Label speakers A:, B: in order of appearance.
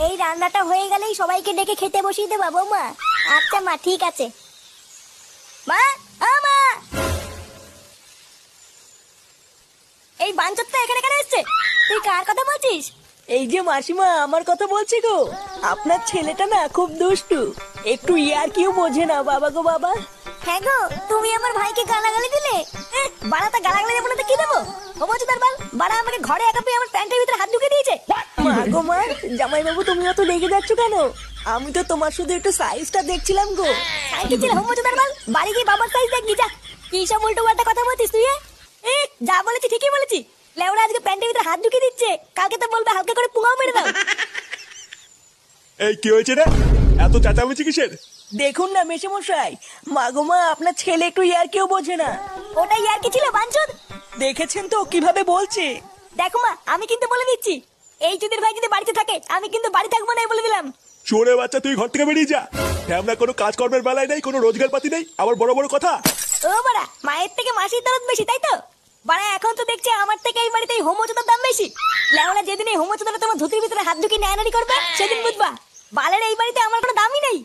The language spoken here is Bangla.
A: এই রান্নাটা হয়ে গেলেই সবাইকে ডেকে খেতে বসিয়ে দেবা বৌমা। আচ্ছা মা, ঠিক আছে। মা, ও মা, এই বাঞ্চতটা এখানে কেন এসছে? তুই কার কথা বলছিস?
B: এই যে মাসিমা, আমার কথা বলছি গো। আপনার ছেলেটা না খুব দুষ্টু, একটু ইয়ার কিউ বোঝে না বাবা গো বাবা।
A: হ্যাঁ গো, তুমি আমার ভাইকে গালাগালি দিলে। বাড়াটা গালাগালি দেবো না তো কি দেবো? হোমচুদার বাল, বাড়া আমাকে ঘরে একা পেয়ে আমার প্যান্টের ভিতরে হাত ঢুকে দিয়েছে।
B: মা গো মা, জামাই বাবু তুমি অত রেগে যাচ্ছ কেন? আমি তো তোমার শুধু একটু সাইজটা দেখছিলাম গো।
A: সাইকেল ছিল হোমচুদার বাল, বাড়ি গিয়ে বাবার সাইজ দেখবি যা। কি সব উল্টো পাল্টা কথা বলছিস তুই? যা বলেছি ঠিকই বলেছি। লেওড়া আজকে প্যান্টের ভিতরে হাত ঢুকে দিচ্ছে, কালকে তো বলবে হালকা করে পুঙাও মেরে দাও।
C: এই কি হয়েছে রে? এত চেঁচামেচি কিসের?
B: দেখুন না মেশামশাই, মা গো মা, আপনার ছেলে একটু ইয়ার কিউ বোঝে না।
A: ওটাই আর কি ছিল বাঞ্চদ?
B: দেখেছেন তো কিভাবে বলছে।
A: দেখো মা, আমি কিন্তু বলে দিচ্ছি, এই চুদির ভাই যদি বাড়িতে থাকে আমি কিন্তু বাড়ি থাকবো না, বলে দিলাম।
C: চোরে বাচ্চা, তুই ঘর থেকে বেরিয়ে যা। আমরা কোনো কাজকর্মের বেলায় নেই, কোনো রোজগার পাতি নেই, আবার বড় বড় কথা।
A: ও বাড়া, মায়ের থেকে মাসির দরদ বেশি, তাই তো? বাড়া এখন তো দেখছি আমার থেকে এই বাড়িতে এই হোমোচোদার দাম বেশি। লেওলা যেদিন এই হোমোচোদাটা তোমার ধুতির ভিতরে হাত ঢুকিয়ে নেয়ানারি করবে সেদিন বুঝবা বালের এই বাড়িতে আমার কোনো দামই নেই।